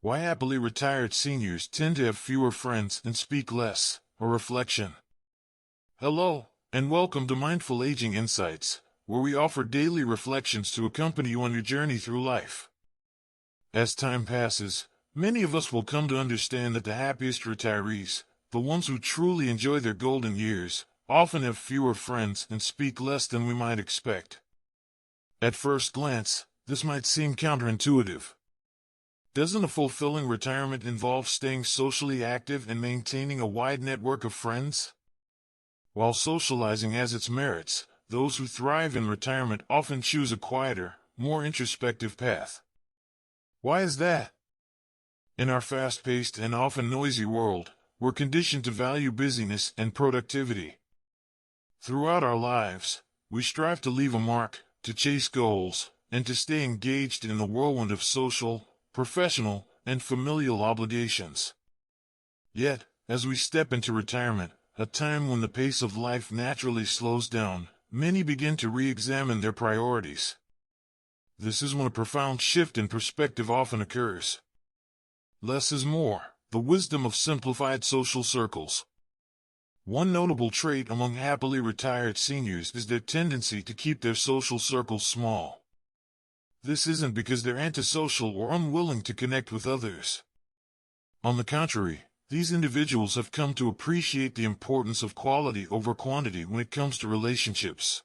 Why happily retired seniors tend to have fewer friends and speak less, a reflection. Hello, and welcome to Mindful Aging Insights, where we offer daily reflections to accompany you on your journey through life. As time passes, many of us will come to understand that the happiest retirees, the ones who truly enjoy their golden years, often have fewer friends and speak less than we might expect. At first glance, this might seem counterintuitive. Doesn't a fulfilling retirement involve staying socially active and maintaining a wide network of friends? While socializing has its merits, those who thrive in retirement often choose a quieter, more introspective path. Why is that? In our fast-paced and often noisy world, we're conditioned to value busyness and productivity. Throughout our lives, we strive to leave a mark, to chase goals, and to stay engaged in the whirlwind of social, professional, and familial obligations. Yet, as we step into retirement, a time when the pace of life naturally slows down, many begin to re-examine their priorities. This is when a profound shift in perspective often occurs. Less is more, the wisdom of simplified social circles. One notable trait among happily retired seniors is their tendency to keep their social circles small. This isn't because they're antisocial or unwilling to connect with others. On the contrary, these individuals have come to appreciate the importance of quality over quantity when it comes to relationships.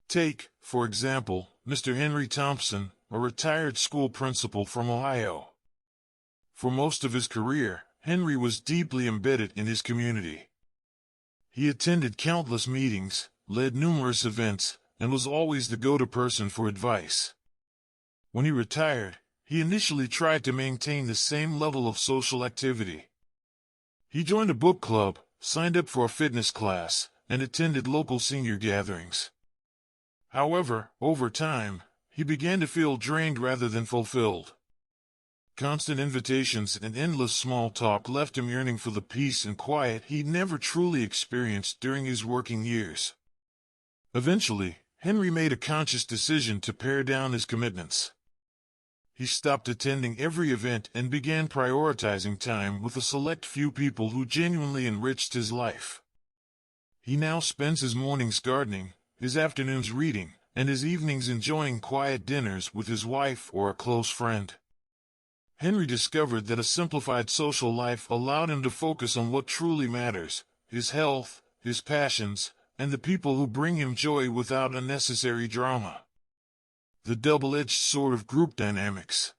Take, for example, Mr. Henry Thompson, a retired school principal from Ohio. For most of his career, Henry was deeply embedded in his community. He attended countless meetings, led numerous events, and was always the go-to person for advice. When he retired, he initially tried to maintain the same level of social activity. He joined a book club, signed up for a fitness class, and attended local senior gatherings. However, over time, he began to feel drained rather than fulfilled. Constant invitations and endless small talk left him yearning for the peace and quiet he'd never truly experienced during his working years. Eventually, Henry made a conscious decision to pare down his commitments. He stopped attending every event and began prioritizing time with a select few people who genuinely enriched his life. He now spends his mornings gardening, his afternoons reading, and his evenings enjoying quiet dinners with his wife or a close friend. Henry discovered that a simplified social life allowed him to focus on what truly matters: his health, his passions, and the people who bring him joy without unnecessary drama. The double-edged sword of group dynamics.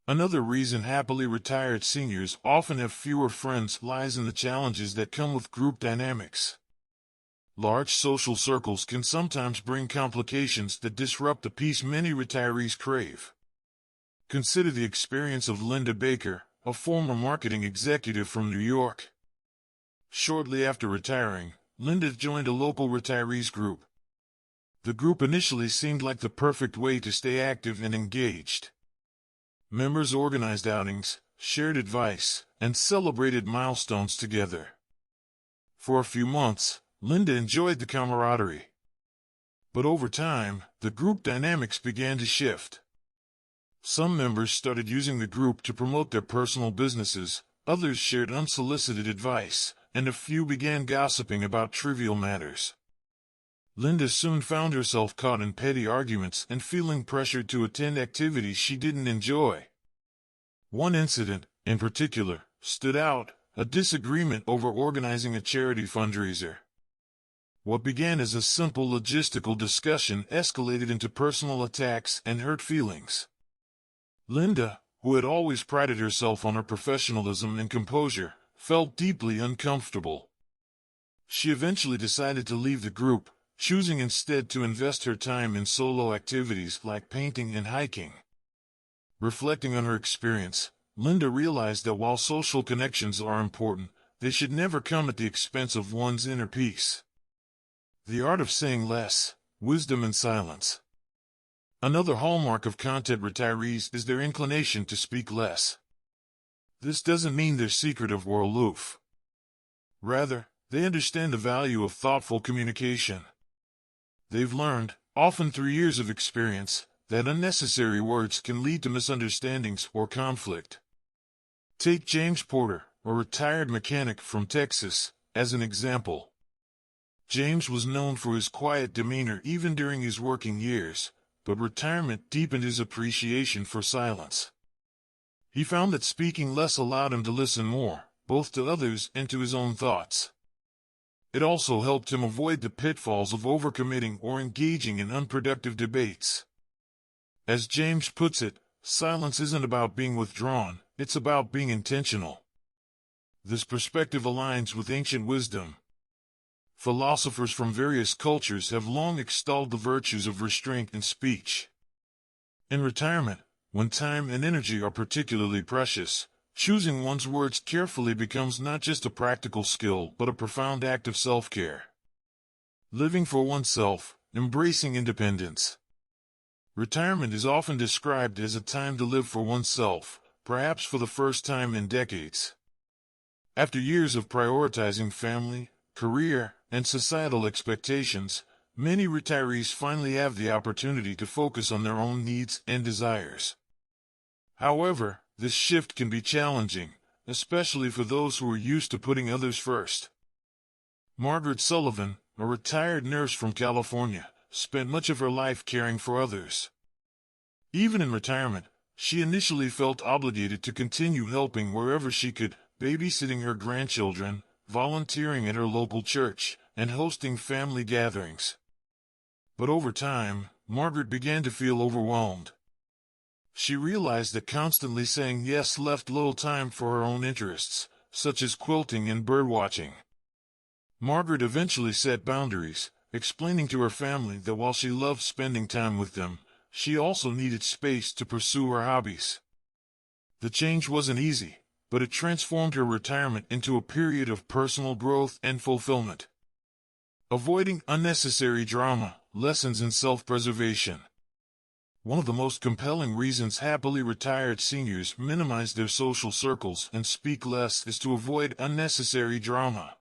Another reason happily retired seniors often have fewer friends lies in the challenges that come with group dynamics. Large social circles can sometimes bring complications that disrupt the peace many retirees crave. Consider the experience of Linda Baker, a former marketing executive from New York. Shortly after retiring, Linda joined a local retirees group. The group initially seemed like the perfect way to stay active and engaged. Members organized outings, shared advice, and celebrated milestones together. For a few months, Linda enjoyed the camaraderie. But over time, the group dynamics began to shift. Some members started using the group to promote their personal businesses, others shared unsolicited advice, and a few began gossiping about trivial matters. Linda soon found herself caught in petty arguments and feeling pressured to attend activities she didn't enjoy. One incident, in particular, stood out: a disagreement over organizing a charity fundraiser. What began as a simple logistical discussion escalated into personal attacks and hurt feelings. Linda, who had always prided herself on her professionalism and composure, felt deeply uncomfortable. She eventually decided to leave the group, choosing instead to invest her time in solo activities like painting and hiking. Reflecting on her experience, Linda realized that while social connections are important, they should never come at the expense of one's inner peace. The art of saying less, wisdom in silence. Another hallmark of content retirees is their inclination to speak less. This doesn't mean they're secretive or aloof. Rather, they understand the value of thoughtful communication. They've learned, often through years of experience, that unnecessary words can lead to misunderstandings or conflict. Take James Porter, a retired mechanic from Texas, as an example. James was known for his quiet demeanor even during his working years, but retirement deepened his appreciation for silence. He found that speaking less allowed him to listen more, both to others and to his own thoughts. It also helped him avoid the pitfalls of overcommitting or engaging in unproductive debates. As James puts it, silence isn't about being withdrawn, it's about being intentional. This perspective aligns with ancient wisdom. Philosophers from various cultures have long extolled the virtues of restraint in speech. In retirement, when time and energy are particularly precious, choosing one's words carefully becomes not just a practical skill but a profound act of self-care. Living for oneself, embracing independence. Retirement is often described as a time to live for oneself, perhaps for the first time in decades. After years of prioritizing family, career, and societal expectations, many retirees finally have the opportunity to focus on their own needs and desires. However, this shift can be challenging, especially for those who are used to putting others first. Margaret Sullivan, a retired nurse from California, spent much of her life caring for others. Even in retirement, she initially felt obligated to continue helping wherever she could, babysitting her grandchildren, volunteering at her local church, and hosting family gatherings. But over time, Margaret began to feel overwhelmed. She realized that constantly saying yes left little time for her own interests, such as quilting and birdwatching. Margaret eventually set boundaries, explaining to her family that while she loved spending time with them, she also needed space to pursue her hobbies. The change wasn't easy, but it transformed her retirement into a period of personal growth and fulfillment. Avoiding unnecessary drama, lessons in self-preservation. One of the most compelling reasons happily retired seniors minimize their social circles and speak less is to avoid unnecessary drama.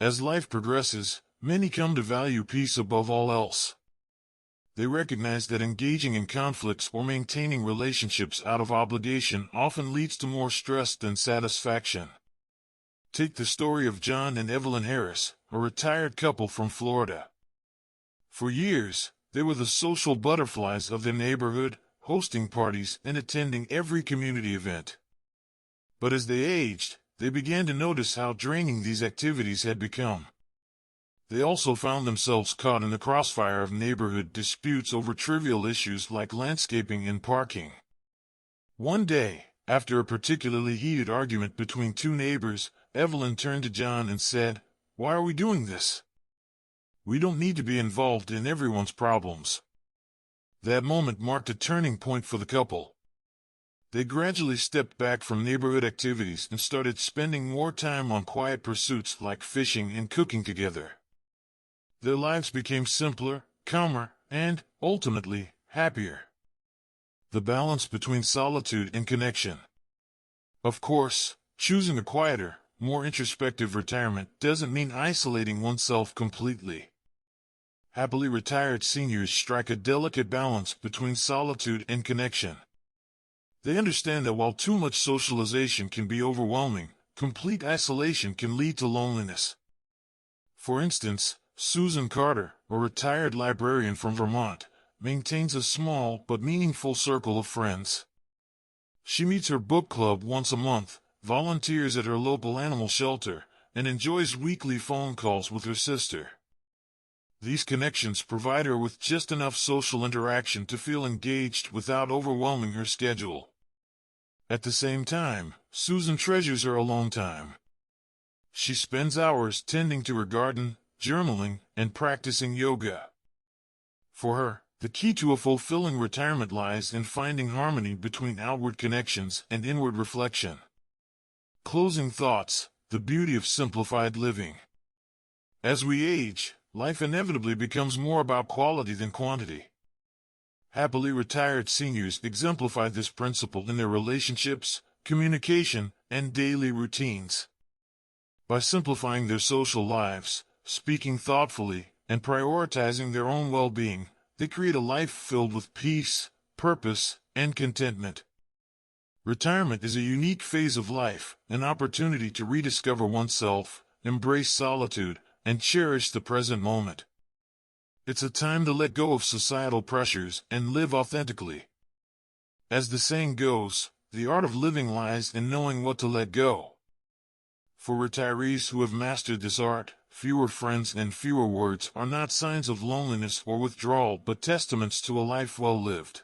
As life progresses, many come to value peace above all else. They recognize that engaging in conflicts or maintaining relationships out of obligation often leads to more stress than satisfaction. Take the story of John and Evelyn Harris, a retired couple from Florida. For years, they were the social butterflies of their neighborhood, hosting parties and attending every community event. But as they aged, they began to notice how draining these activities had become. They also found themselves caught in the crossfire of neighborhood disputes over trivial issues like landscaping and parking. One day, after a particularly heated argument between two neighbors, Evelyn turned to John and said, "Why are we doing this? We don't need to be involved in everyone's problems." That moment marked a turning point for the couple. They gradually stepped back from neighborhood activities and started spending more time on quiet pursuits like fishing and cooking together. Their lives became simpler, calmer, and, ultimately, happier. The balance between solitude and connection. Of course, choosing a quieter, more introspective retirement doesn't mean isolating oneself completely. Happily retired seniors strike a delicate balance between solitude and connection. They understand that while too much socialization can be overwhelming, complete isolation can lead to loneliness. For instance, Susan Carter, a retired librarian from Vermont, maintains a small but meaningful circle of friends. She meets her book club once a month, volunteers at her local animal shelter, and enjoys weekly phone calls with her sister. These connections provide her with just enough social interaction to feel engaged without overwhelming her schedule. At the same time, Susan treasures her alone time. She spends hours tending to her garden, journaling, and practicing yoga. For her, the key to a fulfilling retirement lies in finding harmony between outward connections and inward reflection. Closing thoughts, the beauty of simplified living. As we age, life inevitably becomes more about quality than quantity. Happily retired seniors exemplify this principle in their relationships, communication, and daily routines. By simplifying their social lives, speaking thoughtfully, and prioritizing their own well-being, They create a life filled with peace, purpose, and contentment. Retirement is a unique phase of life, an opportunity to rediscover oneself, embrace solitude, and cherish the present moment. It's a time to let go of societal pressures and live authentically. As the saying goes, the art of living lies in knowing what to let go. For retirees who have mastered this art, fewer friends and fewer words are not signs of loneliness or withdrawal but testaments to a life well lived.